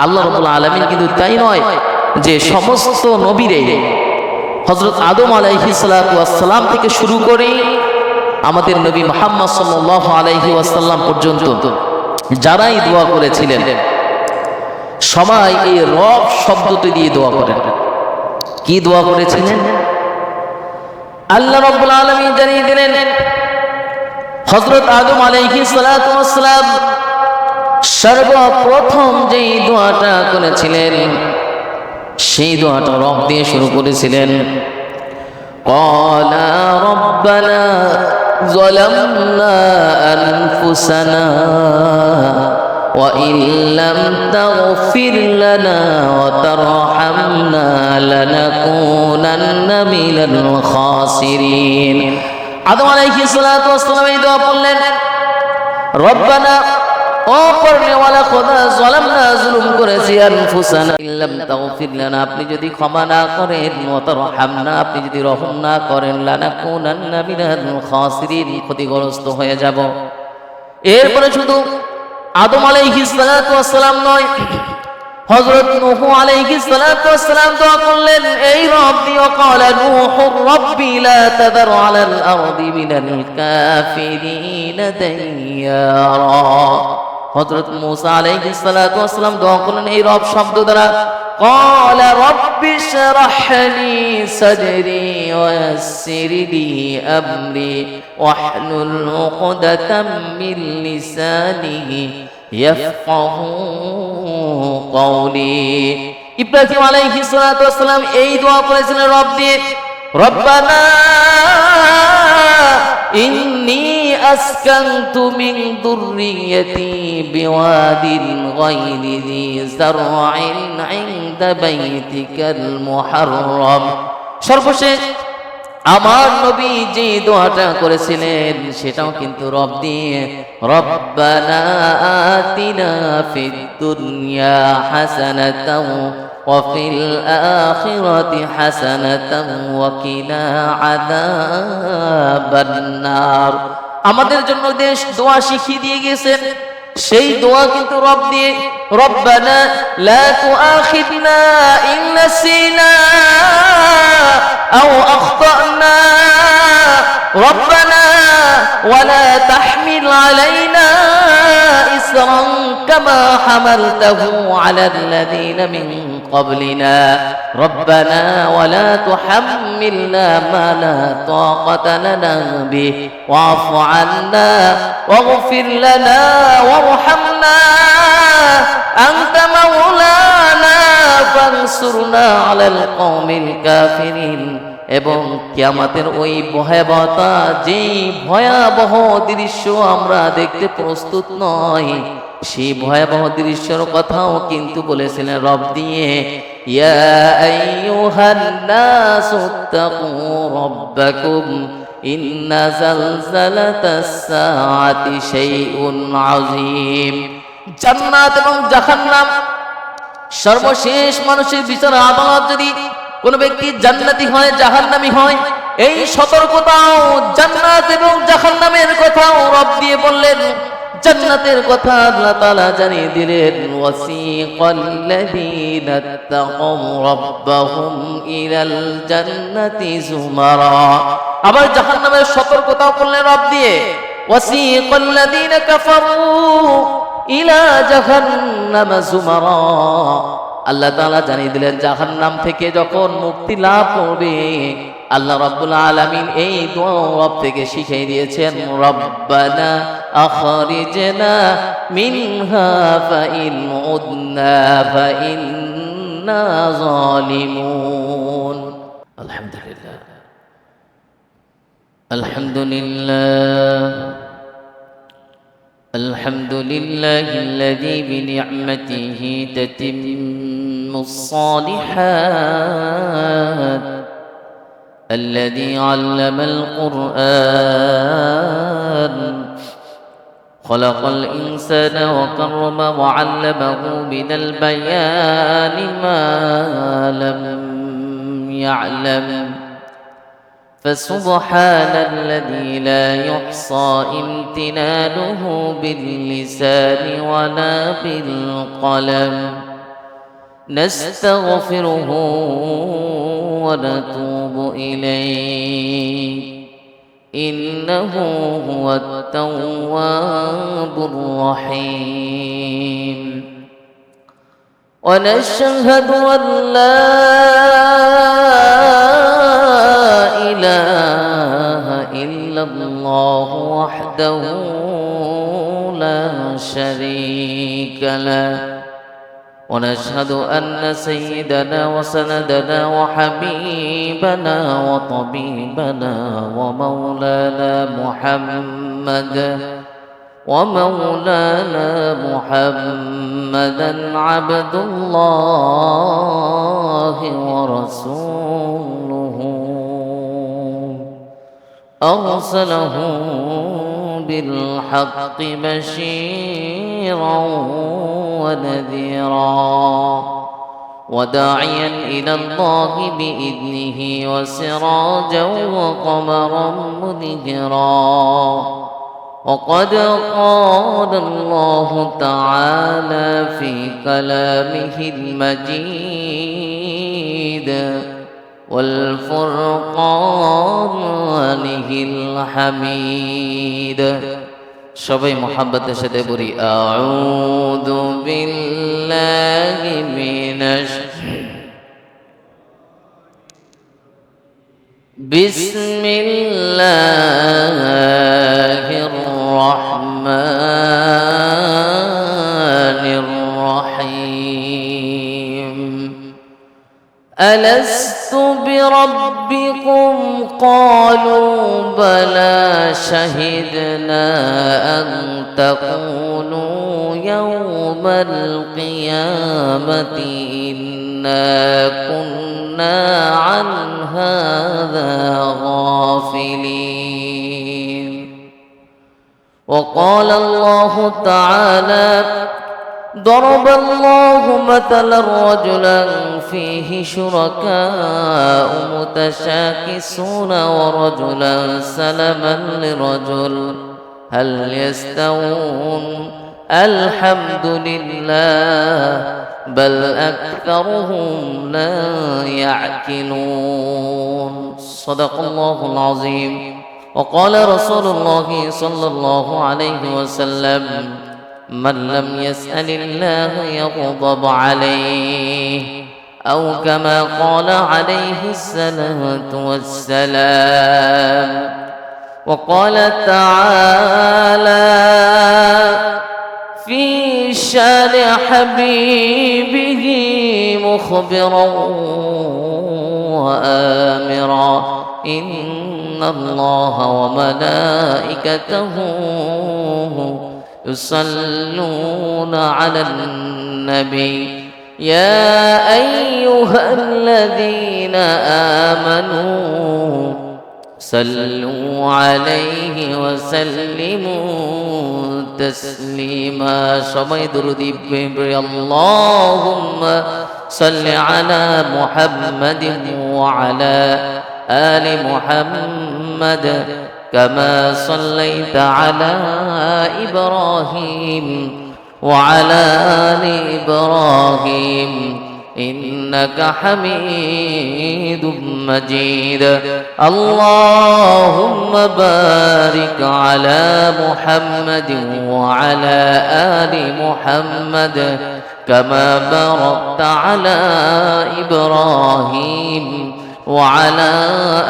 আল্লাহ রাব্বুল আলামিন কিন্তু তাই নয় যে সমস্ত নবীরে হযরত আদম আলাইহিস সালাতু ওয়াস সালাম থেকে শুরু করে আমাদের নবী মুহাম্মদ সাল্লাল্লাহু আলাইহি ওয়াসাল্লাম পর্যন্ত যারাই দোয়া করেছিলেন সবাই এই রব শব্দটি দিয়ে দোয়া করেন। কি দোয়া করেছিলেন? আল্লাহ রাব্বুল আলামিন জানিয়ে দিলেন হযরত আদম আলাইহিস সালাতু ওয়াস সালাম সর্বপ্রথম যেই দোয়াটা করেছিলেন সেই দোয়াটা রব দিয়ে শুরু করেছিলেন। ক্বালা রব্বানা যালামনা আনফুসানা ওয়া ইন লাম তাগফির লানা ওয়া তারহামনা লানাকুনান্না মিনাল খাসিরিন। আদম আলাইহিস সালাতু ওয়াস সালাম এই দোয়া পড়লেন, রব্বানা ও পরনেওয়ালা খোদা যালামনা জুলুম করেছি আনফুসানা ইল্লাম তাগফির লানা আপনি যদি ক্ষমা না করেন ওয়া তারহামনা আপনি যদি রহম না করেন লানাকুনান্না মিনাল খাসিরিন ক্ষতিগ্রস্ত হয়ে যাব। এরপরে শুধু আদম আলাইহিস সালাতু ওয়াস সালাম নয় হযরত নূহ আলাইহিস সালাতু ওয়াস সালাম দোয়া করলেন এই রব্বি ওয়া ক্বালা নূহু রব্বি লা তাযার আলাল আরদি মিনাল কাফিরিন দাইয়ারা। হযরত মূসা আলাইহিস সালাতু ওয়াস সালাম দোয়া করলেন এই রব শব্দ দ্বারা ক্বালা রব্বি শরহ লি সাদরি ওয়া ইয়াসসির লি আমরি ওয়াহলুল উকদাতাম মিন লিসানি ইয়াফকাহু কওলি। ইব্রাহিম আলাইহিস সালাতু ওয়াস সালাম এই দোয়া করেছিলেন রব দিয়ে, রব্বানা ইন্নী আসকানতু মিন যুররিয়্যাতি বিওয়াদিন গায়রি যী যার'ইন ইনদা বাইতিকাল মুহাররাম। সর্বশেষ আমার নবী যে দোয়াটা করেছিলেন সেটাও কিন্তু রব দিয়ে, রব্বানা আতিনা ফিদ দুনিয়া হাসানাতাও ওয়া ফিল আখিরাতি হাসানাতাও ওয়া কিনা আযাবান নার। আমাদের জন্য দেশ দোয়া শিখিয়ে দিয়ে গেছেন, সেই দোয়া কিন্তু রব দিয়ে, রব্বানা লা তুআখিযনা ইন নাসিনা আও আখতানা রব্বানা ওয়া লা তাহমিল আলাইনা ইসরান কামা হামালতাহু আলাল্লাযীনা মিন ক্বাবলিনা রব্বানা ওয়া লা তুহাম্মিলনা মা লা তাকাতা লানা বিহি ওয়া'ফু আন্না ওয়াগফির লানা ওয়ারহামনা আনতা মাওলানা ফানসুরনা আলাল কওমিল কাফিরিন। এবং কিয়ামতের ওই ভয়াবহতা, যেই ভয়াবহ দৃশ্য আমরা দেখতে প্রস্তুত নয়, সেই ভয়াবহ দৃশ্যের কথাও কিন্তু বলেছিলেন রব দিয়ে, ইয়া আইয়ুহান নাসু তাকু রাব্বাকুম ইন্না যালজালাতাস সাআতি শাইউন আযীম। জান্নাত এবং জাহান্নাম সর্বশেষ মানুষের বিচার আদালত, যদি কোন ব্যক্তি জান্নাতি হয় জাহান্নামী হয়, এই সতর্কতাও জান্নাত এবং জাহান্নামের কথাও রব দিয়ে বললেন। জান্নাতের কথা আল্লাহ তাআলা জানিয়ে দিলেন, ওয়াসিকাল্লাযীনা তাকাউ রাব্বাহুম ইলাল জান্নাতি যুমারা। আবার জাহান্নামের সতর্কতাও করলেন রব দিয়ে, ওয়াসিকাল্লাযীনা কাফারু ইলা জাহান্নামা যুমারা। আল্লাহ তাআলা জানিয়ে দিলেন জাহান্নাম থেকে যখন মুক্তি লাভ করবে, আল্লাহ রাব্বুল আলামিন এই দোয়া রব থেকে শিখিয়ে দিয়েছেন, রব্বানা আখরিজনা মিনহা ফাইন উদনা ফাইন্না যালিমুন। আলহামদুলিল্লাহ আলহামদুলিল্লাহ الحمد لله الذي بنعمته تتم الصالحات الذي علم القرآن خلق الإنسان وكرم وعلمه من البيان ما لم يعلم فسبحان الذي لا يحصى امتنانه باللسان ولا بالقلم نستغفره ونتوب إليه إنه هو التواب الرحيم ونشهد أن لا إله إلا الله وحده لا شريك له ونشهد أن سيدنا وسندنا وحبيبنا وطبيبنا ومولانا محمدا عبد الله ورسوله أرسله بالحق بشيرا ونذيرا وداعيا إلى الله بإذنه وسراجا وقمرا منيرا وقد قال الله تعالى في كلامه المجيد والفرقانه الحميد সবাই মোহাব্বতের সাথে বলি আউযু বিল্লাহি মিনাশ বিসমিল্লাহির রহমানির রহিম আলাস্তু বিরাব্বিকুম ক্বালু বালা শাহিদনা আন তাকুলু ইয়াওমাল কিয়ামাতি ইন্না কুন্না আন হাযা গাফিলিন وقال الله تعالى ضرب الله مثلا رجلا فيه شركاء متشاكسون ورجلا سلما لرجل هل يستوون الحمد لله بل أكثرهم لا يعقلون صدق الله العظيم وقال رسول الله صلى الله عليه وسلم من لم يسأل الله يغضب عليه أو كما قال عليه الصلاة والسلام وقال تعالى في شان حبيبه مخبرا وآمرا إن الله وملائكته يصلون على النبي يا أيها الذين آمنوا صلوا عليه وسلموا تسليما সবাই দরুদ পড়ি اللهم صل على محمد وعلى آل محمد كما صليت على إبراهيم وعلى آل إبراهيم إنك حميد مجيد اللهم بارك على محمد وعلى آل محمد كما باركت على إبراهيم وعلى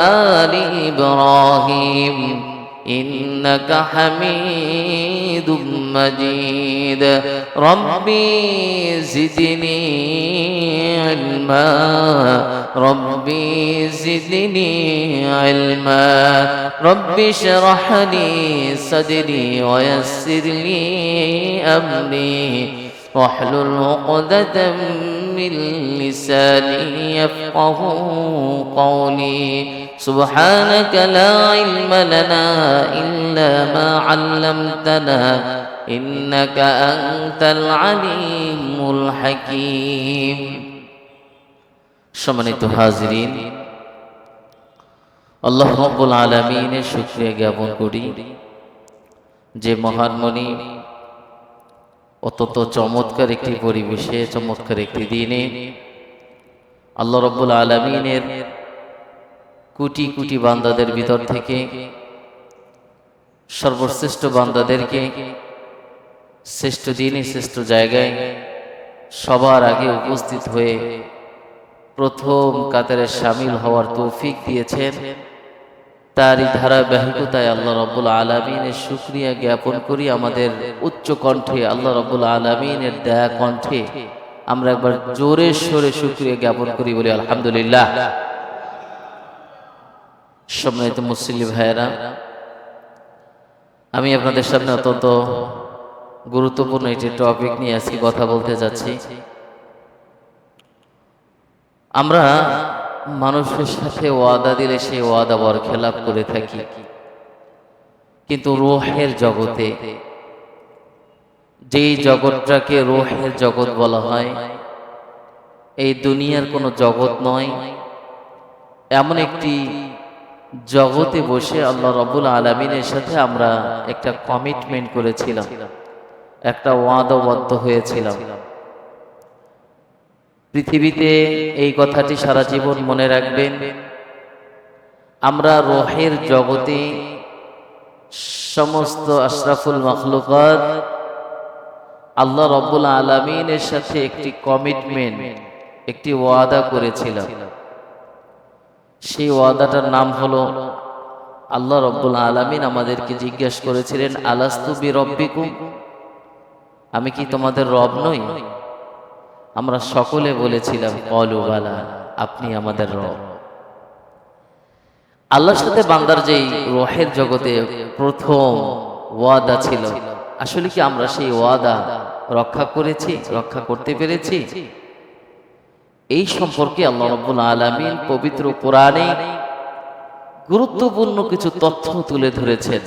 آل إبراهيم إنك حميد مجيد ربي زدني علما ربي زدني علما ربي اشرح لي صدري ويسر لي أمري واحلل عقدة من لساني يفقه قولي سبحانك لا علم لنا إلا ما علمتنا إنك أنت العليم الحكيم সম্মানিত হাজিরিন আল্লাহ রাব্বুল আলামিনের শুকরিয়া জ্ঞাপন করি যে মহান মুনি অত্যন্ত চমৎকার একটি পরিবেশে, চমৎকার একটি দিনে আল্লাহ রাব্বুল আলামিনের কোটি কোটি বান্দাদের ভিতর থেকে সর্বশ্রেষ্ঠ বান্দাদেরকে শ্রেষ্ঠ দিনে শ্রেষ্ঠ জায়গায় সবার আগে উপস্থিত হয়ে প্রথম কাতারে শামিল হওয়ার তৌফিক দিয়েছেন। তারই ধারাবাহিকতায় আল্লাহ রাব্বুল আলামিনের শুকরিয়া জ্ঞাপন করি। আমাদের উচ্চ কণ্ঠে আল্লাহ রাব্বুল আলামিনের দয়া কণ্ঠে আমরা একবার জোরে সোরে শুকরিয়া জ্ঞাপন করি, বলি আলহামদুলিল্লাহ। সম্মানিত মুসলিম ভাইয়েরা, আমি আপনাদের সামনে অত্যন্ত গুরুত্বপূর্ণ একটি টপিক নিয়ে আজকে কথা বলতে যাচ্ছি। আমরা মানুষের সাথে ওয়াদা দিলে সেই ওয়াদা বরখেলাপ করে থাকি, কিন্তু রূহের জগতে, যেই জগৎটাকে রূহের জগৎ বলা হয়, এই দুনিয়ার কোনো জগৎ নয়, এমন একটি জগতে বসে আল্লাহ রাব্বুল আলামিনের সাথে আমরা একটা কমিটমেন্ট করেছিলাম, একটা ওয়াদাবদ্ধ হয়েছিলাম। পৃথিবীতে এই কথাটি সারা জীবন মনে রাখবেন, আমরা রূহের জগতে সমস্ত আশরাফুল মাখলুকাত আল্লাহ রাব্বুল আলামিনের সাথে একটি কমিটমেন্ট, একটি ওয়াদা করেছিলাম। সেই ওয়াদাটার নাম হলো, আল্লাহ রাব্বুল আলামিন আমাদেরকে জিজ্ঞেস করেছিলেন, আলাস্তু বিরব্বিকুম, আমি কি তোমাদের রব নই? আমরা সকলে বলেছিলাম ক্বালু বালা, আপনি আমাদের রব। আল্লাহর সাথে বান্দার যেই রূহের জগতে প্রথম ওয়াদা ছিল, আসলে কি আমরা সেই ওয়াদা রক্ষা করেছি, রক্ষা করতে পেরেছি? এই সম্পর্কে আল্লাহ রাব্বুল আলামিন পবিত্র কোরআনে গুরুত্বপূর্ণ কিছু তথ্য তুলে ধরেছেন।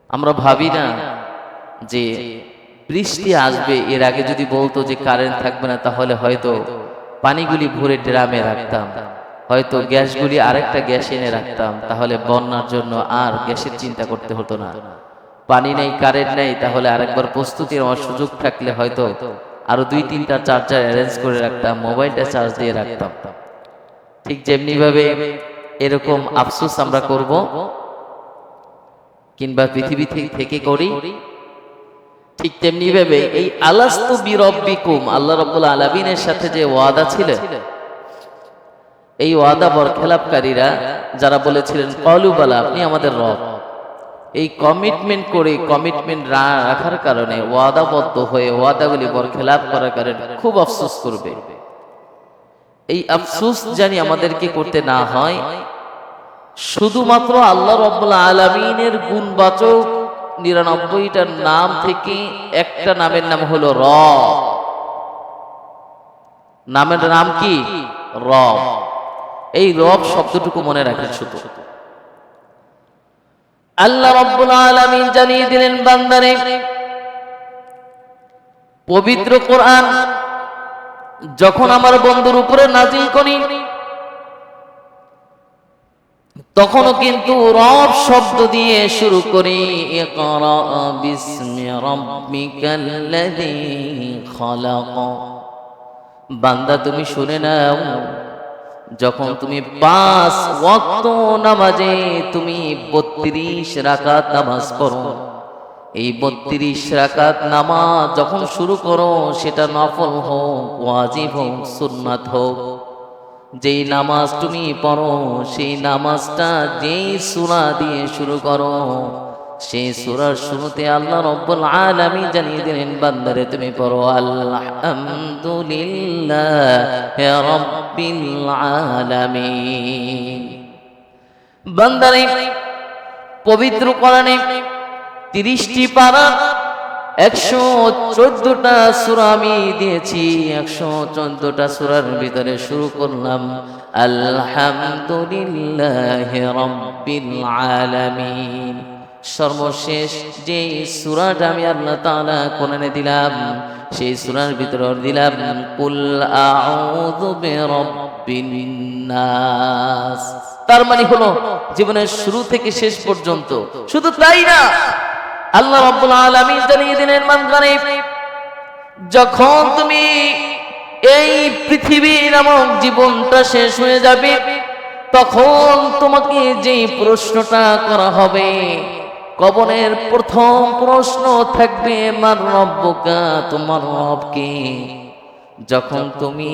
আমরা ভাবি না যে বৃষ্টি আসবে, এর আগে যদি বলতো যে কারেন্ট থাকবে না, তাহলে হয়তো পানিগুলি ভরে ড্রামে রাখতাম, হয়তো গ্যাসগুলি আরেকটা গ্যাস এনে রাখতাম, তাহলে বন্যার জন্য আর গ্যাসের চিন্তা করতে হতো না। পানি নেই, কারেন্ট নেই, তাহলে আরেকবার প্রস্তুতি নেওয়ার সুযোগ থাকলে হয়তো আরো 2-3টা চার্জার অ্যারেঞ্জ করে রাখতাম, মোবাইলটা চার্জ দিয়ে রাখতাম। ঠিক যেমনি ভাবে এরকম আফসোস আমরা করব, কিংবা পৃথিবী থেকে করি, ঠিক তেমনি ভাবে এই আলাস্তু বিরব্বিকুম, আল্লাহ রাব্বুল আলামিনের সাথে যে ওয়াদা ছিল, এই ওয়াদা বরখেলাপকারীরা যারা বলেছিলেন ক্বালু বালা, আপনি আমাদের রব, এই কমিটমেন্ট করে, কমিটমেন্ট রাখার কারণে, ওয়াদাবদ্ধ হয়ে ওয়াদাগুলি বরখেলাপ করার কারণে খুব আফসোস করবে। এই আফসোস জানি আমাদেরকে করতে না হয়, শুধুমাত্র আল্লাহ রাব্বুল আলামিনের গুণবাচক 99টার নাম থেকে একটা নামের নাম হলো রব। নামের নাম কি? রব। এই রব শব্দটুকু মনে রাখেন শুধু। আল্লাহ রাব্বুল আলামিন জানিয়ে দিলেন বান্দারে, পবিত্র কোরআন যখন আমার বন্ধুর উপরে নাজিল করি, তখনও কিন্তু রব শব্দ দিয়ে শুরু করি। ইকরা বিসমি রাব্বিকাল্লাযী খালাক। বান্দা তুমি শুনে নাও, যখন তুমি 5 ওয়াক্ত নামাজে তুমি 32 রাকাত নামাজ পড়ো, এই 32 রাকাত নামাজ যখন শুরু করো, সেটা নফল হোক, ওয়াজিব হোক, সুন্নাত হোক, যেই নামাজ তুমি পড়ো, সেই নামাজটা যেই সূরা দিয়ে শুরু করো, সেই সূরার শুরুতে আল্লাহ রাব্বুল আলামিন জানিয়ে দিলেন, বান্দারে তুমি পড়ো আলহামদুলিল্লাহি রাব্বিল আলামিন। বান্দারে পবিত্র কোরআনে 30টি পারা, 114টা সূরা আমি দিয়েছি। 114টা সূরার ভিতরে শুরু করলাম আলহামদুলিল্লাহি রাব্বিল আলামিন। সর্বশেষ যে সূরাটা আমি আল্লাহ তাআলা কোরআনে দিলাম, সেই সূরার ভিতরে দিলাম কুল আউযু বিরাব্বিন নাস। তার মানে হলো জীবনের শুরু থেকে শেষ পর্যন্ত। শুধু তাই না, আল্লাহ রাব্বুল আলামিন জানিয়ে দিলেন বান্দারে, যখন তুমি এই পৃথিবী নামক জীবনটা শেষ হয়ে যাবে, তখন তোমাকে যে প্রশ্নটা করা হবে, কবরের প্রথম প্রশ্ন থাকবে মান রব্বুকা, তোমার রব কে। যখন তুমি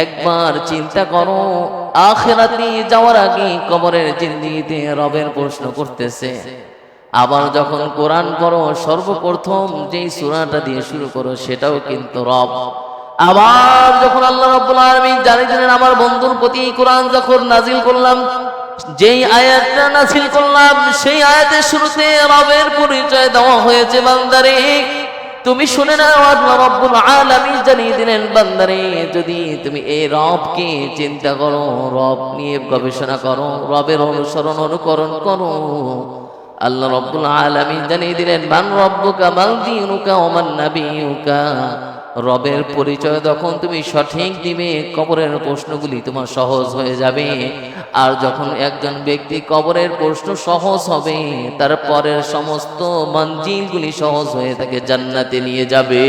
একবার চিন্তা করো আখিরাতে যাওয়ার আগে কবরের জিন্দেগিতে রবের প্রশ্ন করতেছে, আবার যখন কোরআন পড়ো সর্বপ্রথম যেই সূরাটা দিয়ে শুরু করো সেটাও কিন্তু রব। আবার যখন আল্লাহ রাব্বুল আলামিন জানিয়ে দিলেন আমার বন্ধুর প্রতি কোরআন যখন নাজিল করলাম, যেই আয়াতটা নাজিল করলাম সেই আয়াতের শুরুতে রবের পরিচয় দেওয়া হয়েছে বান্দারে তুমি শুনে নাও। আল্লাহ রাব্বুল আলামিন জানিয়ে দিলেন বান্দারে, যদি তুমি এই রবকে চিন্তা করো, রব নিয়ে গবেষণা করো, রবের অনুসরণ অনুকরণ করো, আল্লাহ রাব্বুল আলামিন জানিয়ে দিলেন মান রব্বুকা মান দীনুকা ওয়া মান নাবিয়ুকা। রবের পরিচয় যখন তুমি সঠিক দিবে, কবরের প্রশ্নগুলি তোমার সহজ হয়ে যাবে। আর যখন একজন ব্যক্তি কবরের প্রশ্ন সহজ হবে, তারপরের সমস্ত মঞ্জিলগুলি সহজ হয়ে তাকে জান্নাতে নিয়ে যাবে।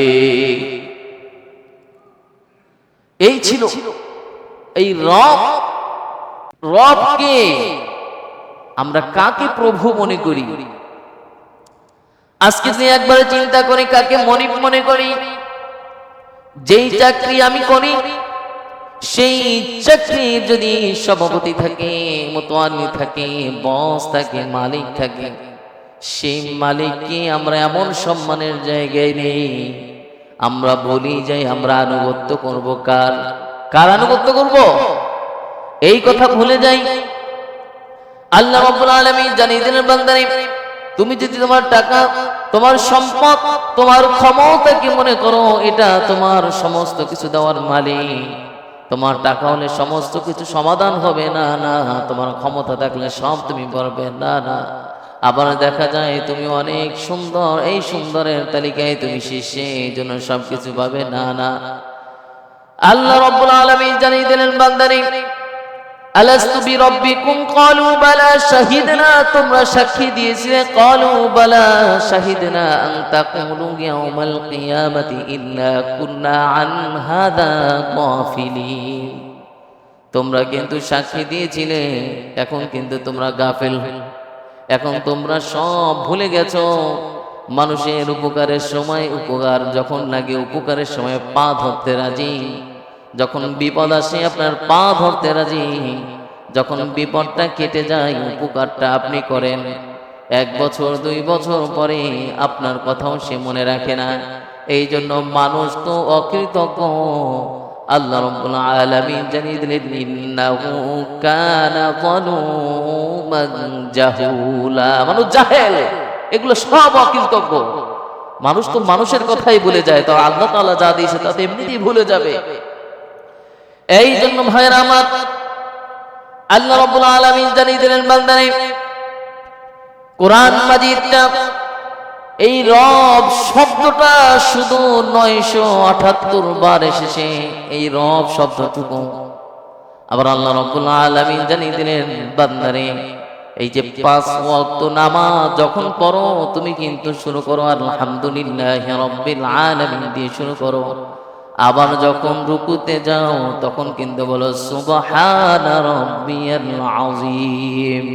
এই ছিল এই রবকে আমরা কাকে প্রভু মনে করি? আজকে যে একবারে চিন্তা করি কাকে মনিব মনে করি। যেই চাকরি আমি করি সেই চাকরি যদি সভাপতি থাকে, মোতোয়াল্লি থাকে, বস থাকে, মালিক থাকে, সেই মালিককে আমরা এমন সম্মানের জায়গায় নেই, আমরা বলি যাই আমরা আনুগত্য করব কার আনুগত্য করব, এই কথা ভুলে যাই। আল্লাহ রাব্বুল আলামিন জানিয়ে দিলেন বান্দারে, তুমি যদি তোমার টাকা, তোমার সম্পদ, তোমার ক্ষমতাকে মনে করো এটা তোমার সমস্ত কিছু দেওয়ার মালিক, তোমার টাকা হলে সমস্ত কিছু সমাধান হবে না, না, তোমার ক্ষমতা থাকলে সব তুমি পারবে না, না। আবার দেখা যায় তুমি অনেক সুন্দর, এই সুন্দরের তালিকায় তুমি শীর্ষে, এই জন্য সবকিছু পাবে না, না। আল্লাহ রাব্বুল আলামিন জানিয়ে দিলেন বান্দারে, আলাস্তু বিরাব্বিকুম ক্বালু বালা শাহিদনা, তোমরা সাক্ষী দিয়েছিলে, ক্বালু বালা শাহিদনা আন তাকুলু ইয়াউমাল কিয়ামাতি ইন্না কুন্না আন হাদা গাফিলিন। তোমরা কিন্তু সাক্ষী দিয়েছিলে, এখন কিন্তু তোমরা গাফেল, এখন তোমরা সব ভুলে গেছো। মানুষের উপকারের সময় উপকার যখন লাগে, উপকারের সময় পা ধরতে রাজি, যখন বিপদ আসে আপনার পা ধরতে রাজি, যখন বিপদটা কেটে যায় উপকারটা আপনি করেন, 1 বছর 2 বছর পরে আপনার কথাও সে মনে রাখে না। এই জন্য মানুষ তো অকৃতজ্ঞ। আল্লাহ রাব্বুল আলামিন জানিয়ে দিলেন ইন্নাহু কানা যালুমান জাহুলা, মানুষ জাহেল, এগুলো সব অকৃতজ্ঞ। মানুষ তো মানুষের কথাই ভুলে যায়, তো আল্লাহ তাআলা যা দিয়েছে তা এমনিতেই ভুলে যাবে। এই জন্য ভাইরা আমার, আল্লাহ রাব্বুল আলামিন জানিয়ে দিলেন বান্দারে, কোরআন মাজিদটা এই রব শব্দটা শুধু 978 বার এসেছে, এই রব শব্দটুকু। আবার আল্লাহ রাব্বুল আলামিন জানিয়ে দিলেন বান্দারে, এই যে 5 ওয়াক্ত নামাজ যখন পড়ো তুমি কিন্তু শুরু করো আলহামদুলিল্লাহি রাব্বিল আলামিন দিয়ে শুরু করো। আবার যখন রুকুতে যাও তখন কিন্তু বলো সুবহানা রাব্বিয়াল আযীম।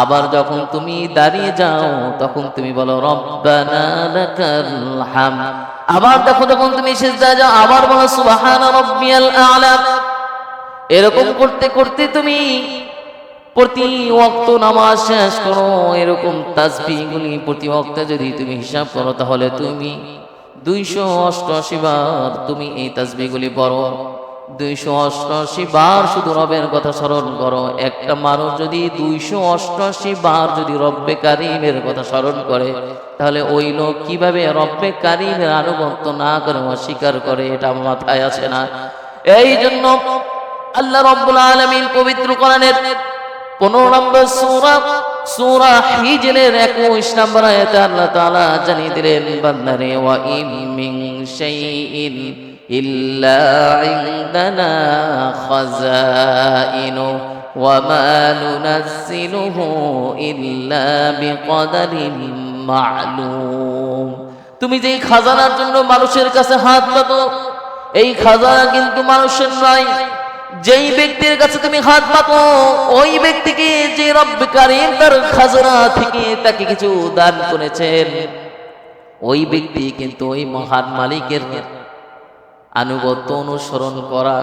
আবার যখন তুমি দাঁড়িয়ে যাও তখন তুমি বলো রব্বানা লাকাল হামদ। আবার দেখো যখন তুমি সিজদা যাও আবার বলো সুবহানা রাব্বিয়াল আ'লা। এরকম করতে করতে তুমি প্রতি ওয়াক্ত নামাজ শেষ করো, এরকম তাসবিহগুলি প্রতি ওয়াক্তে যদি তুমি হিসাব করো তাহলে তুমি 288 বার তুমি এই তাসবিহগুলি পড়ো। 288 বার শুধু রবের কথা স্মরণ করো। একটা মানুষ যদি 288 বার যদি রব্বে কারিমের কথা স্মরণ করে, তাহলে ওই লোক কিভাবে রব্বে কারিমের আনুগত্য না করে অস্বীকার করে, এটা আমার মাথায় আসে না। এই জন্য আল্লাহ রাব্বুল আলামিন পবিত্র কোরআনের 15 নম্বর সূরা হিজরের 21 নম্বর আয়াতে আল্লাহ তাআলা জানিয়ে দিলেন বান্দারে, ওয়া ইম মিন শাইইন ইল্লা ইনদানা খাযাইনু ওয়া মা নুনাজ্জিলুহু ইল্লা বিকদারিন মা'লুম। তুমি যেই খাজানার জন্য মানুষের কাছে হাত পাতো, এই খাজানা কিন্তু মানুষের নয়। যেই ব্যক্তির কাছে তুমি হাত পাতো, ওই ব্যক্তিকে যে রব্বে কারীম তার খাজানা থেকে তাকে কিছু দান করেছেন, ওই ব্যক্তি কিন্তু ওই মহান মালিকের আনুগত্য অনুসরণ করা,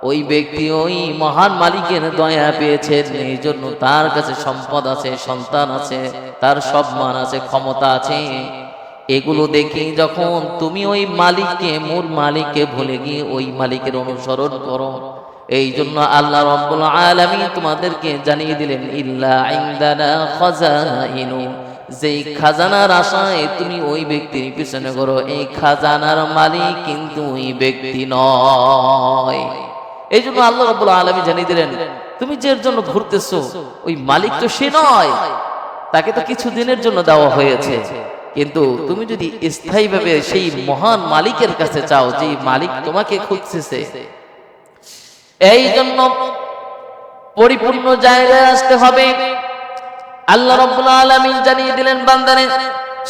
ওই ব্যক্তি ওই মহান মালিকের দয়া পেয়েছেন। এই জন্য তার কাছে সম্পদ আছে, সন্তান আছে, তার সম্মান আছে, ক্ষমতা আছে। এগুলো দেখে যখন তুমি ওই মালিককে, মূল মালিককে ভুলে গিয়ে ওই মালিকের অনুসরণ করো, এই জন্য আল্লাহ রাব্বুল আলামিন তোমাদেরকে জানিয়ে দিলেন ইল্লা ইনদানা খাজাইনু, যেই খাজানার আশায় তুমি ওই ব্যক্তির পিছনে করো, এই খাজানার মালিক কিন্তু ওই ব্যক্তি নয়। এই জন্য আল্লাহ রাব্বুল আলামিন জানিয়ে দিলেন তুমি যার জন্য ঘুরতেছো ওই মালিক তো সে নয়, তাকে তো কিছু দিনের জন্য দেওয়া হয়েছে। কিন্তু তুমি যদি স্থায়ীভাবে সেই মহান মালিকের কাছে চাও, যে মালিক তোমাকে খুঁজতেছে, এই জন্য পরিপূর্ণ জায়গায় আসতে হবে। আল্লাহ রাব্বুল আলামিন জানিয়ে দিলেন বান্দারে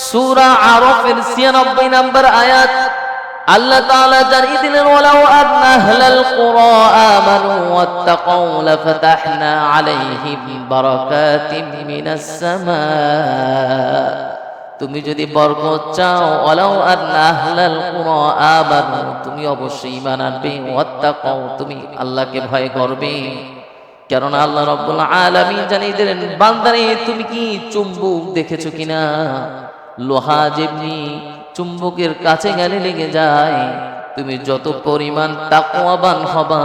সূরা আরাফের ৯৬ নম্বর আয়াত, আল্লাহ তাআলা জানিয়ে দিলেন ওয়ালাউ আন্না আহলাল কুরা আমানু ওয়াত্তাকাউ লাফাতাহনা আলাইহিম বারাকাতিম মিনাস সামা। তুমি যদি বরকত চাও, ওয়ালাউ আন্না আহলাল কুরা আমানু, তুমি অবশ্যই ঈমান আনবে, ওয়াত্তাকাউ, তুমি আল্লাহকে ভয় করবে। কেননা আল্লাহ রাব্বুল আলামিন জানিয়ে দিলেন বান্দারে তুমি কি চুম্বক দেখেছো কিনা? লোহা যেমনি চুম্বকের কাছে গেলে লেগে যায়, তুমি যত পরিমাণ তাকওয়াবান হবা,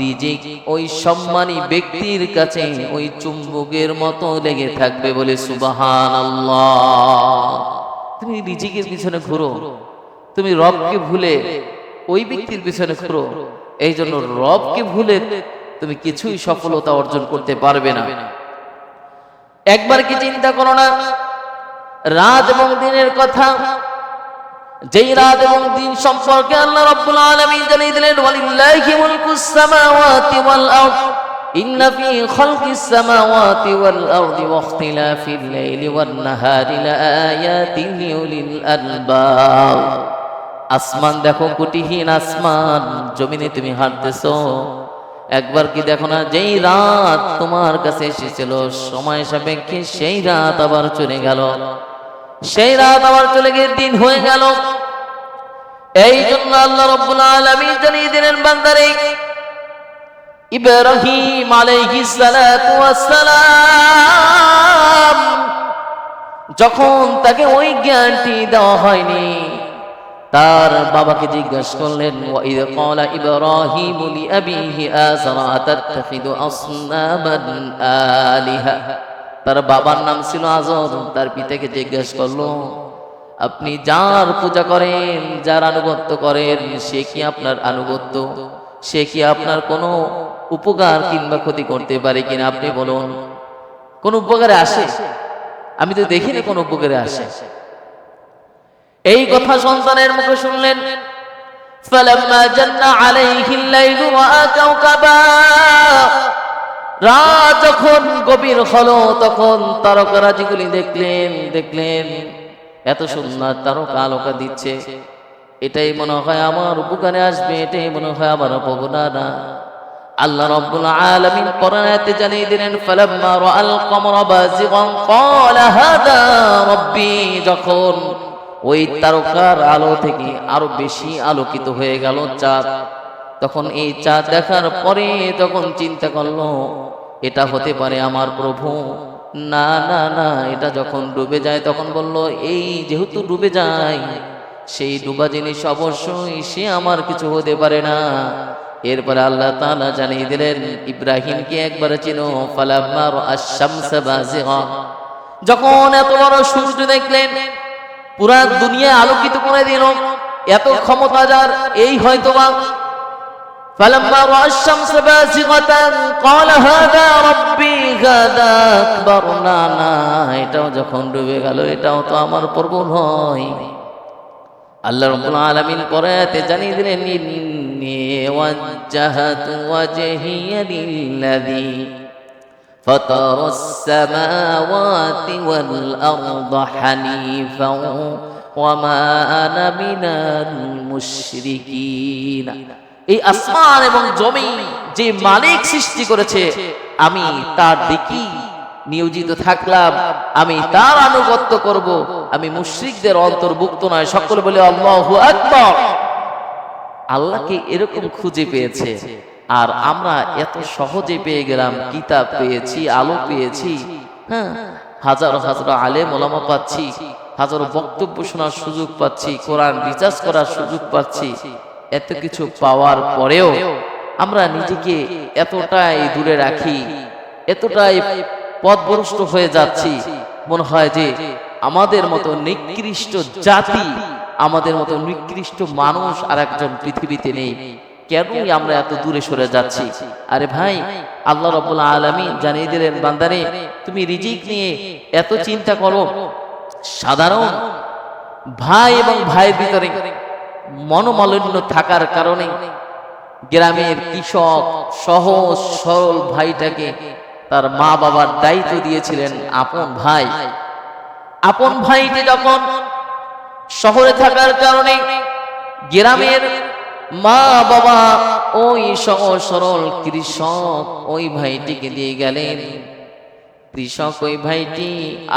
রিজিক ওই সম্মানী ব্যক্তির কাছে ওই চুম্বকের মতো লেগে থাকবে। বলে সুবহানাল্লাহ। তুমি রিজিকের পিছনে ঘুরো, তুমি রবকে ভুলে ওই ব্যক্তির পিছনে ঘুরো। এই জন্য রবকে ভুলে তুমি কিছুই সফলতা অর্জন করতে পারবে না। একবার কি চিন্তা করো না রাত এবং দিনের কথা? যেই রাত এবং দিন সম্পর্কে আল্লাহ রাব্বুল আলামিন জানিয়ে দিলেন ওয়ালিল্লাহি মুলকুস সামাওয়াতি ওয়াল আরদ ইন্না ফি খালকিস সামাওয়াতি ওয়াল আরদি ওয়া ইখতিলাফিল লাইলি ওয়ান নাহারি লাআয়াতিন লিউলিল আলবাব। আসমান দেখো, কুটিহীন আসমান, জমিনে তুমি হাঁটতেছো, একবার কি দেখো না যেই রাত তোমার কাছে এসেছিল সময় সাপেক্ষে সেই রাত আবার চলে গেল, সেই রাত আবার চলে গিয়ে দিন হয়ে গেল। এই জন্য আল্লাহ রাব্বুল আলামিন জানিয়ে দিলেন বান্দারে ইব্রাহিম আলাইহিস সালাতু ওয়াস সালাম যখন তাকে ওই জ্ঞানটি দেওয়া হয়নি, তার বাবাকে জিজ্ঞাসা করলেন ওয়াইদ ক্বালা ইব্রাহিম লিআবিহি আযরা আতাত্তাখিযু আসনামান আলিহা। তার বাবার নাম ছিল আযর। তার পিতাকে জিজ্ঞাসা করলো আপনি যার পূজা করেন, যার আনুগত্য করেন, সে কি আপনার আনুগত্য, সে কি আপনার কোনো উপকার কিংবা ক্ষতি করতে পারে কিনা? আপনি বলুন কোন উপকারে আসে? আমি তো দেখিনি কোন উপকারে আসে। এই কথা সন্তানের মুখে শুনলেন। ফালাম্মা জান্না আলাইহিল লাইলু রাআ কাওকাবা, রাত যখন গভীর হলো তখন তারকারাজিগুলি দেখলেন এত সুন্দর তারকা আলোকা দিচ্ছে, এটাই মনে হয় আমার উপকারে আসবে, এটাই মনে হয় আমার অপকার না। আল্লাহ রাব্বুল আলামিন কোরআন আয়াতে জানিয়ে দিলেন ফালাম্মা রাআল কমরা বাযিগান ক্বালা হাদা রাব্বি, যখন ওই তারকার আলো থেকে আরো বেশি আলোকিত হয়ে গেল চাঁদ, তখন এই চাঁদ দেখার পরে তখন চিন্তা করলো এটা হতে পারে আমার প্রভু। না না না, এটা যখন ডুবে যায় তখন বলল এই যেহেতু ডুবে যায়, সেই ডুবা জিনিস অবশ্যই সে আমার কিছু হতে পারে না। এরপরে আল্লাহ তাআলা জানিয়ে দিলেন ইব্রাহিমকে একবারে চিনো। ফালাম্মা রাআশ শামসা বাযিগা, যখন এত বড় সূর্য দেখলেন পুরা দুনিয়া আলোকিত করে দিল, এত ক্ষমতা যার, এই হয়তোবা ফালাম্মা রাআশ শামসা বাযিগাতান ক্বালা হাদা রাব্বি হাদা আকবার, না না, এটাও যখন ডুবে গেল এটাও তো আমার প্রভু নয়। আল্লাহ রাব্বুল আলামিন পরেতে জানিয়ে দিলেন ইন্নী ওয়াজ্জাহাতু ওয়াজহিয়া লিল্লাযী ফাতারাস সামাওয়াতি ওয়াল আরদা হানিফাও ওয়া মা আনা মিনাল মুশরিকিন। এই আসমান এবং জমিন যে মালিক সৃষ্টি করেছে, আমি তার দিকেই নিয়োজিত থাকলাম, আমি তার আনুগত্য করব, আমি মুশরিকদের অন্তর্ভুক্ত নয়। সকলে বলে আল্লাহু আকবার। আল্লাহকে এরকম খুঁজে পেয়েছে, আর আমরা এত সহজে পেয়ে গেলাম। কিতাব পেয়েছি, আলো পেয়েছি, হ্যাঁ, হাজারো হাজারো আলেম ওলামা পাচ্ছি, হাজারো বক্তব্য শোনার সুযোগ পাচ্ছি, কোরআন রিসার্চ করার সুযোগ পাচ্ছি। এত কিছু পাওয়ার পরেও আমরা নিজেকে এতটাই দূরে রাখি, এতটাই পথভ্রষ্ট হয়ে যাচ্ছি, মনে হয় যে আমাদের মতো নিকৃষ্ট জাতি, আমাদের মতো নিকৃষ্ট মানুষ আর একজন পৃথিবীতে নেই। কেনই আমরা এত দূরে সরে যাচ্ছি? আরে ভাই, আল্লাহ রাব্বুল আলামিন জানিয়ে দিলেন, বান্দারে তুমি রিজিক নিয়ে এত চিন্তা করো। সাধারণ ভাই এবং ভাইয়ের ভিতরে মনোমালিন্য থাকার কারণে গ্রামের কৃষক সহজ সরল ভাইটাকে তার মা বাবার দায়িত্ব দিয়েছিলেন আপন ভাই। আপন ভাইটি যখন শহরে থাকার কারণে গ্রামের মা বাবা ওই সহজ সরল কৃষক ওই ভাইটিকে দিয়ে গেলেন। কৃষক ওই ভাইটি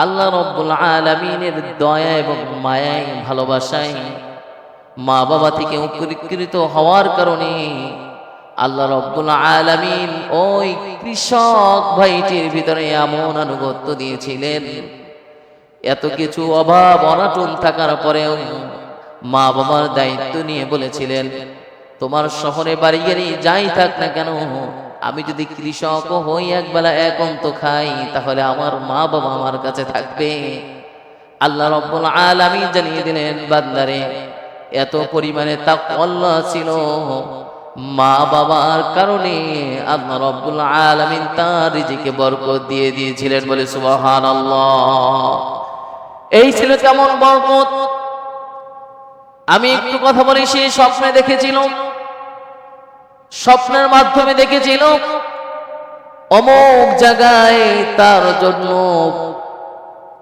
আল্লাহ রাব্বুল আলামিনের দয়া এবং মায়ায় ভালোবাসায় মা বাবা থেকে উপকৃত হওয়ার কারণে আল্লাহ রাব্বুল আলামিন ওই কৃষক ভাইটির ভিতরে এমন আনুগত্য দিয়েছিলেন, এত কিছু অভাব অনাটন থাকার পরেও মা বাবার দায়িত্ব নিয়ে বলেছিলেন, তোমার শহরে বাড়ি গাড়ি যাই থাক না কেন, আমি যদি কৃষক হই, একবেলা এক অন্ত খাই, তাহলে আমার মা বাবা আমার কাছে থাকবে। আল্লাহ রাব্বুল আলামিন জানিয়ে দিলেন, বান্দারে এত পরিমাণে তাকওয়াল্লাহ ছিল, মা বাবার কারণে আল্লাহ রাব্বুল আলামিন তার রিজিকে বরকত দিয়ে দিয়েছিলেন। বলে সুবহানাল্লাহ। এই ছিল কেমন বরকত। আমি একটু কথা বলি, সে স্বপ্নে দেখেছিল, স্বপ্নের মাধ্যমে দেখেছিল অমুক জায়গায় তার জন্য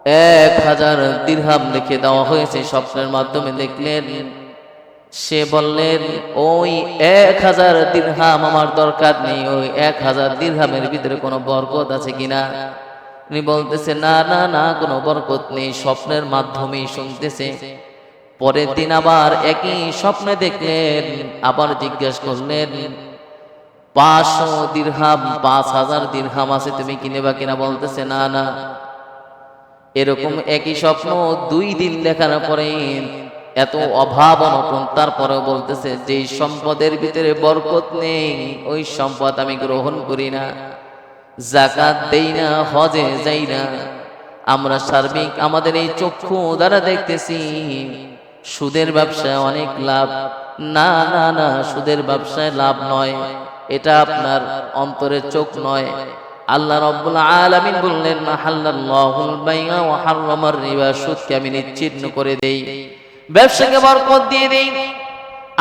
1000 দিরহাম লিখে দেওয়া হয়েছে। স্বপ্নের মাধ্যমে দেখলেন, সে বললেন, ওই 1000 দিরহাম আমার দরকার নেই, ওই 1000 দিরহামের ভিতরে কোনো বরকত আছে কিনা? উনি বলতেছে, না না না, কোনো বরকত নেই। স্বপ্নের মাধ্যমেই শুনতেছে। পরের দিন আবার একই স্বপ্নে দেখলেন, আবার জিজ্ঞাসা করলেন, 500 দিরহাম 5000 দিরহাম আছে, তুমি কিনে বা কিনা? বলতেছে, না না। এরকম একই স্বপ্ন 2 দিন দেখার পরে এত অভাব অনটন, তারপরেও বলতেছে, যেই সম্পদের ভিতরে বরকত নেই ওই সম্পদ আমি গ্রহণ করি না, যাকাত দেই না, হজে যাই না। আমরা সার্বিক আমাদের এই চক্ষু দ্বারা দেখতেছি সুদের ব্যবসায় অনেক লাভ। না না না, সুদের ব্যবসায় লাভ নয়, এটা আপনার অন্তরের চোখ নয়। আল্লাহ রাব্বুল আলামিন বললেন, হাল্লাল্লাহুল বাইআ ওয়া হারামার রিবা, সুদকে আমি নিশ্চিহ্ন করে দেই, ব্যবসাকে বরকত দিয়ে দেই।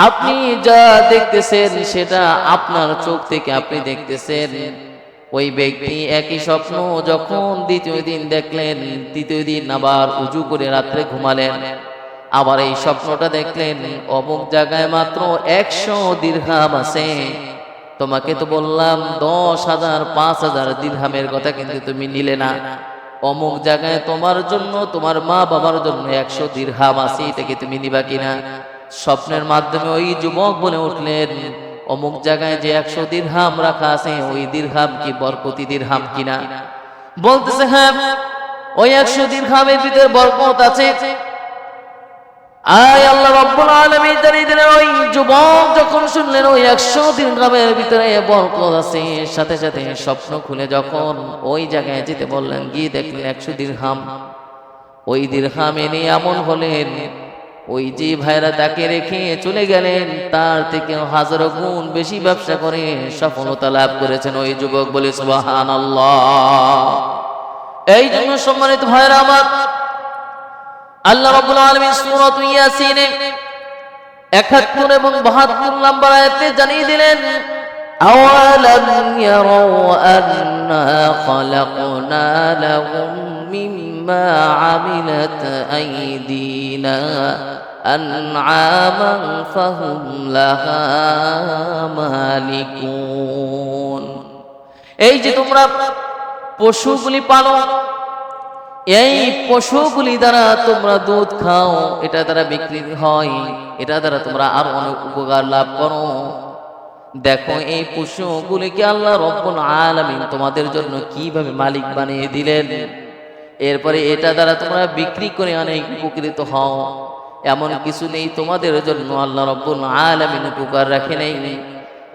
আপনি যা দেখতেছেন সেটা আপনার চোখ থেকে আপনি দেখতেছেন। ওই ব্যক্তি একই স্বপ্ন যখন দ্বিতীয় দিন দেখলেন, তৃতীয় দিন আবার উজু করে রাত্রে ঘুমালেন, আবার এই স্বপ্নটা দেখলেন, অমুক জায়গায় মাত্র 100 দিরহাম আছে। তোমাকে তো বললাম 10,000 5000 দিরহামের কথা, কিন্তু তুমি নিলে না। অমুক জায়গায় তোমার জন্য, তোমার মা বাবার জন্য 100 দিরহাম আছে, এটাকে তুমি নিবা কিনা? স্বপ্নের মাধ্যমে ওই যুবক বলে উঠলেন, অমুক জায়গায় যে 100 দিরহাম রাখা আছে, ওই দিরহাম কি বরকতি দিরহাম কিনা? বলতেছে, হ্যাঁ, ওই 100 দিরহামের ভিতরে বরকত আছে। আয় আল্লাহ রাব্বুল আলামিন জানিয়ে দিলেন, ওই যুবক যখন শুনলেন ওই 100 দিরহামের ভিতরে বরকত আছে, সাথে সাথে স্বপ্ন খুলে যখন ওই জায়গায় যেতে বললেন, গিয়ে দেখলেন 100 দিরহাম। ওই দিরহাম এনে এমন হলেন, ওই যে ভাইরা তাকে রেখে চলে গেলেন, তার থেকে 1000 গুণ বেশি ব্যবসা করে সফলতা লাভ করেছেন ওই যুবক। বলে সুবহানাল্লাহ। এই জন্য সম্মানিত ভাইরা আমার, আল্লাহ রাব্বুল আলামিন সূরা ইয়াসিনে 71 এবং 72 নম্বর আয়াতে জানিয়ে দিলেন, أولم يروا أنا خلقنا لهم مما عملت أيدينا أنعاما فهم لها مالكون। এই যে তোমরা পশুগুলি পালো, এই পশুগুলি দ্বারা তোমরা দুধ খাও, এটা দ্বারা বিক্রি হয়, এটা দ্বারা তোমরা আর অনেক উপকার লাভ করো। দেখো এই পশুগুলিকে আল্লাহ রব্বুল আলামিন তোমাদের জন্য কিভাবে মালিক বানিয়ে দিলেন। এরপরে এটা দ্বারা তোমরা বিক্রি করে অনেক উপকৃত হও। এমন কিছু নেই তোমাদের জন্য আল্লাহ রব্বুল আলামিন উপকার রাখে নেই।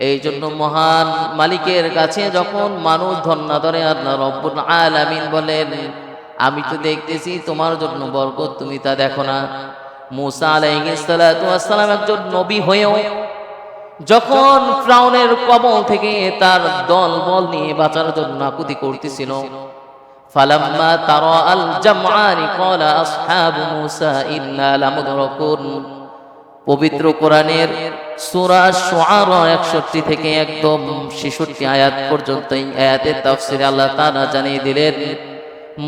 এই জন্য মহান মালিকের কাছে যখন মানুষ ধন্না ধরে আল্লাহ রব্বুল আলামিন বলেন, আমি তো দেখতেছি তোমার জন্য বরকত, তুমি তা দেখো না। মূসা আলাইহিস সালাতু ওয়াস সালাম একজন নবী হয়েও যখন ফিরআউনের কবল থেকে তার দলবল নিয়ে বাঁচার জন্য আকুতি করতেছিল, ফালাম্মা তারা আল জামআনি ক্বালা আসহাবু মূসা ইন্না লামুদরাকুন। পবিত্র কোরআনের সূরা শুআরা 61 থেকে একদম 66 আয়াত পর্যন্ত এই আয়াতের তাফসীরে আল্লাহ তাআলা জানিয়ে দিলেন,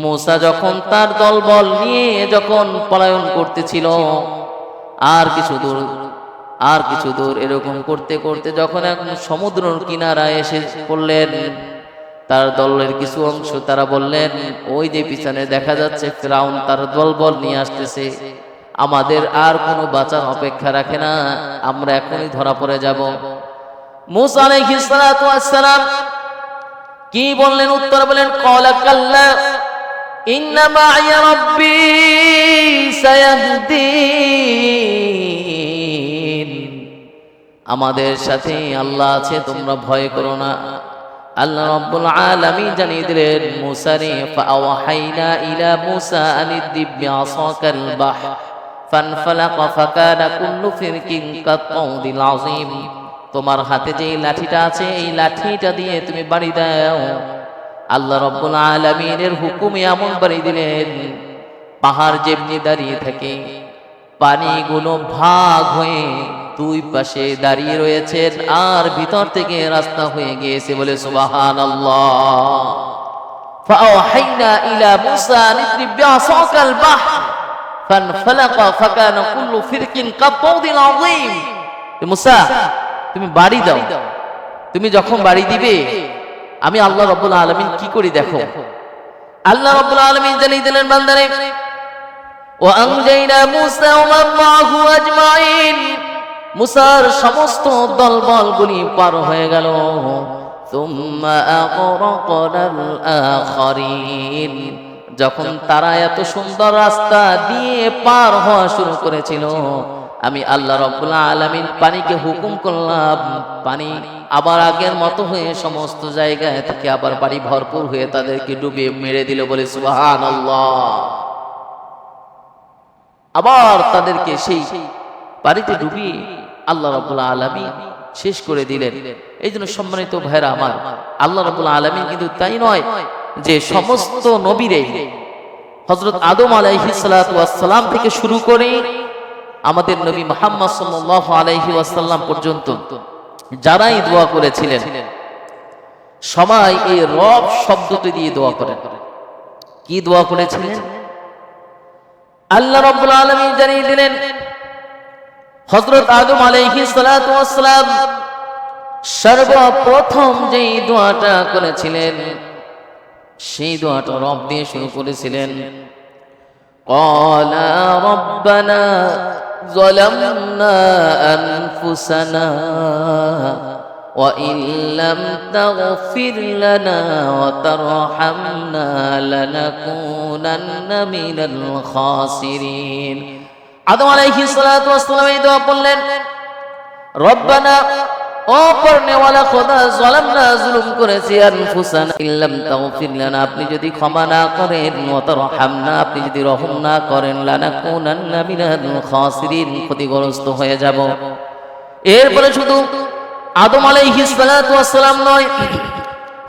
মূসা যখন তার দলবল নিয়ে যখন পলায়ন করতেছিল, আর কিছু দূর এরকম করতে করতে যখন এক সমুদ্রের কিনারায় এসে পড়লেন, তার দলের কিছু অংশ তারা বললেন, ওই যে পিছনে দেখা যাচ্ছে ফিরআউন তার দলবল নিয়ে আসতেছে, আমাদের আর কোনো বাঁচার অপেক্ষা রাখে না, আমরা এখনই ধরা পড়ে যাব। মূসা আলাইহিস সালাতু ওয়াস সালাম কি বললেন? উত্তর বলেন, ক্বালা কাল্লা ইন্না মা'ইয়া রাব্বী সায়াহদিন। আমাদের সাথে আল্লাহ আছে, তোমরা ভয় করো না। আল্লাহ রাব্বুল আলামিন জানিয়ে দিলেন মূসা রে, ফাআওহাইনা ইলা মূসা আনিদ্রিব বিআসাকাল বাহর ফানফালাকা ফাকানা কুল্লু ফিরকিন কাত-তাউদিল আযীম। তোমার হাতে যে লাঠিটা আছে, এই লাঠিটা দিয়ে তুমি বাড়ি দাও। আল্লাহ রাব্বুল আলামিনের হুকুমে এমন বাড়ি দিলেন, পাহাড় যেমনি দাঁড়িয়ে থাকে, পানিগুলো ভাগ হয়ে দুই পাশে দাঁড়িয়ে রয়েছেন, আর ভিতর থেকে রাস্তা হয়ে গিয়েছে, বলে সুবহানাল্লাহ। ফাআওহাইনা ইলা মূসা আনিদ্রিব বিআসাকাল বাহর ফানফালাকা ফাকানা কুল্লু ফিরকিন কাত-তাউদিল আযীম। মূসা, তুমি বাড়ি দাও। তুমি যখন বাড়ি দিবে, আমি আল্লাহ রাব্বুল আলামিন কি করি দেখো। আল্লাহ রাব্বুল আলামিন জানিয়ে দিলেন বান্দারে, ওয়া আনজাইনা মূসা ওয়া মান মা'হু আজমাইন। মূসার সমস্ত দলবলগুলি পার হয়ে গেল। সুম্মা আগরাকনাল আখারিন। যখন তারা এত সুন্দর রাস্তা দিয়ে পার হওয়া শুরু করেছিল, আমি আল্লাহ রাব্বুল আলামিন পানিকে হুকুম করলাম, পানি আবার আগের মতো হয়ে সমস্ত জায়গায় থেকে আবার পানি ভরপুর হয়ে তাদেরকে ডুবিয়ে মেরে দিল, বলে সুবহানাল্লাহ। আবার তাদেরকে সেই পানিতে ডুবিয়ে আল্লাহ রাব্বুল আলামিন শেষ করে দিলেন। এই জন্য সম্মানিত ভাইরা আমার, আল্লাহ রাব্বুল আলামিন কিন্তু তাই নয় যে সমস্ত নবীরে হযরত আদম আলাইহিস সালাতু ওয়াস সালাম থেকে শুরু করে আমাদের নবী মুহাম্মদ সাল্লাল্লাহু আলাইহি ওয়াসাল্লাম পর্যন্ত যারাই দোয়া করেছিলেন, সবাই এই রব শব্দটি দিয়ে দোয়া করেন। কি দোয়া করেছিলেন? আল্লাহ রাব্বুল আলামিন জানিয়ে দিলেন, হযরত আদম আলাইহিস সালাতু ওয়াস সালাম সর্বপ্রথম যেই দোয়াটা করেছিলেন, সেই দোয়াটা রব দিয়ে শুরু করেছিলেন। ক্বালা রাব্বানা যালামনা আনফুসানা ওয়া ইন লাম তাগফির লানা ওয়া তারহামনা লানাকুনান্না মিনাল খাসিরিন। আদম আলাইহিস সালাতু ওয়াস সালাম এই দোয়া পড়লেন, রব্বানা, ও পরনেওয়ালা খোদা, যালামনা, জুলুম করেছি, আনফুসানা ইল্লাম তাগফির লানা, আপনি যদি ক্ষমা না করেন, ওয়া তারহামনা, আপনি যদি রহম না করেন, লানাকুনান্না মিনাল খাসিরিন, ক্ষতিগ্রস্ত হয়ে যাব। এরপরে শুধু আদম আলাইহিস সালাতু ওয়াস সালাম নয়,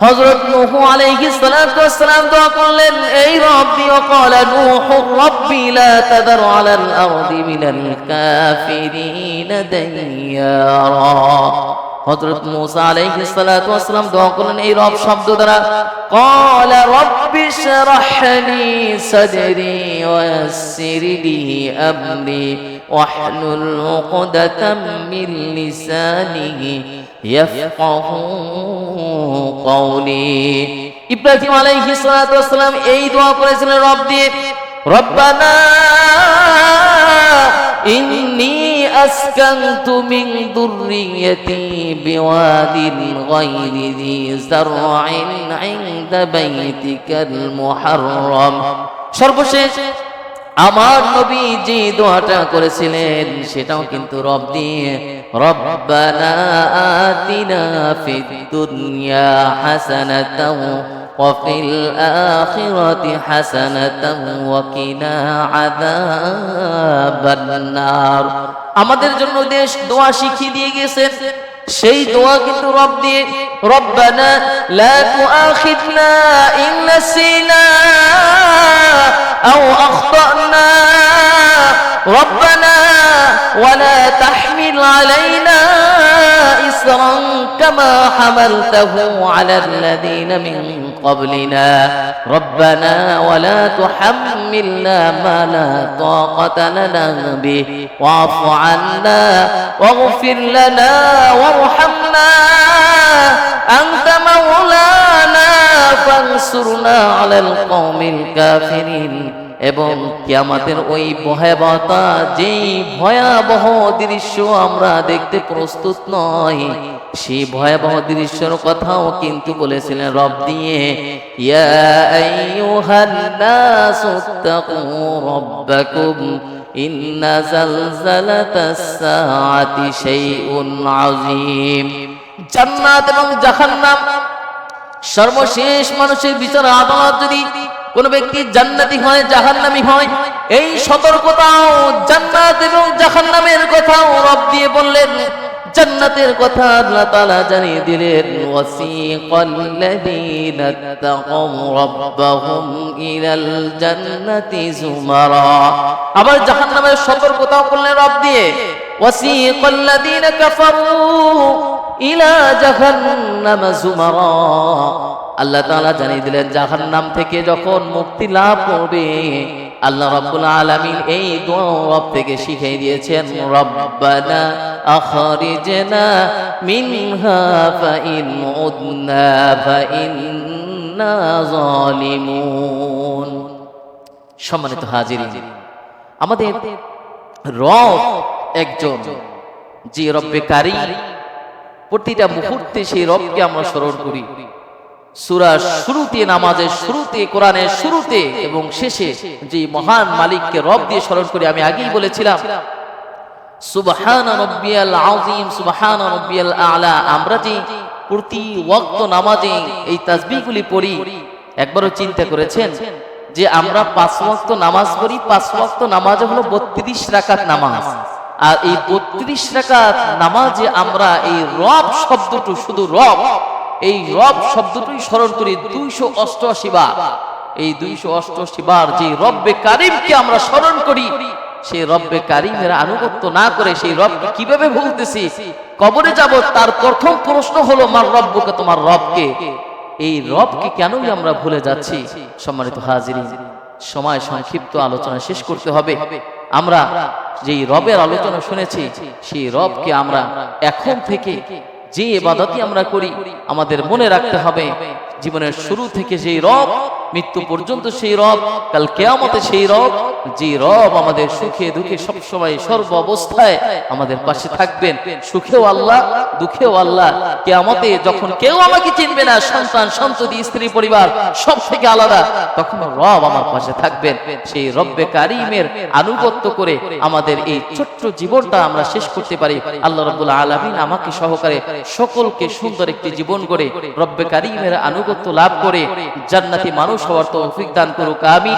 হযরত নূহ আলাইহিস সালাতু ওয়াস সালাম দোয়া করলেন, এই রব্বি ওয়াকালা নূহ রব্বি লা তাদার আলাল আরদি মিনাল কাফিরিন দাইয়ারা। হযরত মূসা আলাইহিস সালাতু ওয়াস সালাম দোয়া করলেন এই রব শব্দ দ্বারা, ক্বালা রব্বি শরহ লি সাদরি ওয়া ইয়াসসির লি আমরি ওয়াহলুল উকদাতাম মিন লিসানি ইয়াফকাহু কওলি। ইব্রাহিম আলাইহিস সালাতু ওয়াস সালাম এই দোয়া করেছিলেন রব দিয়ে, রব্বানা ইন্নী আসকানতু মিন যুররিয়্যাতি বিওয়াদিন গায়রি যী যার'ইন ইনদা বাইতিকাল মুহাররম। সর্বশেষ আমার নবী যে দোয়াটা করেছিলেন সেটাও কিন্তু রব দিয়ে, রব্বানা আতিনা ফিদ দুনিয়া হাসানাতাও ওয়া ফিল আখিরাতি হাসানাতাও ওয়া কিনা আযাবান নার। আমাদের জন্য দেশ দোয়া শিখিয়ে দিয়ে গেছেন, সেই দোয়া কিন্তু রব দিয়ে, রব্বানা লা তুআখিযনা ইন নাসিনা আও আখতানা রব্বানা ওয়ালা তাহমিল আলাইনা ইসরান কামা হামালতাহু আলাল্লাযীনা মিন ক্বাবলিনা রব্বানা ওয়ালা তুহাম্মিলনা মা লা তাকাতা লানা বিহি ওয়া'ফু আন্না ওয়াগফির লানা ওয়ারহামনা আনতা মাওলানা ফানসুরনা আলাল কওমিল কাফিরিন। এবং কিয়ামতের ওই ভয়াবহতা, যেই ভয়াবহ দৃশ্য আমরা দেখতে প্রস্তুত নই, সেই ভয়াবহ দৃশ্যের কথাও কিন্তু বলেছিলেন রব দিয়ে, ইয়া আইয়ুহান নাসু তাকু রাব্বাকুম ইন্না যালজালাতাস সাআতি শাইউন আযীম। জান্নাত এবং জাহান্নাম, সর্বশেষ মানুষের বিচার আদালত যদি কোন ব্যক্তি জান্নাতি হয় জাহান্নামী হয়, এই সতর্কতাও জান্নাত এবং জাহান্নামের কথাও রব দিয়ে বললেন। জান্নাতের কথা আল্লাহ তাআলা জানিয়ে দিলেন, ওয়াসিকাল্লাযীনা তাকাউ রাব্বাহুম ইলাল জান্নাতি যুমারা। আবার জাহান্নামের সতর্কতাও করলেন রব দিয়ে, ওয়াসিকাল্লাযীনা কাফারু ইলা জাহান্নামা যুমারা। আল্লাহ তাআলা জানিয়ে দিলেন জাহান্নাম থেকে যখন মুক্তি লাভ করবে, আল্লাহ রাব্বুল আলামিন এই দোয়া রব থেকে শিখিয়ে দিয়েছেন, রব্বানা আখরিজনা মিনহা ফাইন উদনা ফাইন্না যালিমুন। সম্মানিত হাজিরিন, আমাদের রব একজন, যে রব্বে কারীম, প্রতিটা মুহূর্তে সেই রবকে আমরা স্মরণ করি। সূরার শুরুতে, নামাজের শুরুতে, কোরআনের শুরুতে এবং শেষে যে মহান মালিককে রব দিয়ে স্মরণ করি। আমি আগেই বলেছিলাম সুবহানা রাব্বিয়াল আযীম, সুবহানা রাব্বিয়াল আ'লা। আমরা যে প্রতি ওয়াক্ত নামাজে এই তাসবিহগুলি পড়ি, একবারও চিন্তা করেছেন যে আমরা 5 ওয়াক্ত নামাজ পড়ি, 5 ওয়াক্ত নামাজ হলো 32 রাকাত নামাজ, আর এই 32 রাকাত নামাজে আমরা এই রব শব্দটু, শুধু রব, এই রব শব্দটি স্মরণ করি 288 বার। এই 288 বার যে রব্বে কারীমকে আমরা স্মরণ করি, সেই রব্বে কারীমের আনুগত্য না করে সেই রবকে কিভাবে ভুলতেছি? কবরে যাব, তার প্রথম প্রশ্ন হলো মার রব্বুকা, তোমার রবকে। এই রবকে কেনই আমরা ভুলে যাচ্ছি? সম্মানিত হাজিরিন, সময় সংক্ষিপ্ত, আলোচনা শেষ করতে হবে। আমরা যেই রবের আলোচনা শুনেছি, সেই রবকে আমরা এখন থেকে যে ইবাদতই আমরা করি আমাদের মনে রাখতে হবে, জীবনের শুরু থেকে সেই রব, মৃত্যু পর্যন্ত সেই রব, কাল কিয়ামতে সেই রব, যে রব আমাদের সুখে দুঃখে সব সময় সর্ব অবস্থায় আমাদের পাশে থাকবেন। সুখেও আল্লাহ, দুঃখেও আল্লাহ। কিয়ামতে যখন কেউ আমাকে চিনবে না, সন্তান সন্ততি স্ত্রী পরিবার সব থেকে আলাদা, তখন রব আমার পাশে থাকবেন। সেই রব্বে কারীমের আনুগত্য করে আমাদের এই ছোট্ট জীবনটা আমরা শেষ করতে পারি। আল্লাহ রাব্বুল আলামিন আমাকে সহকারে সকলকে সুন্দর একটি জীবন করে রব্বে কারীমের আনুগত্য লাভ করে জান্নাতি মানুষ হওয়ার তৌফিক দান করুক, আমিন।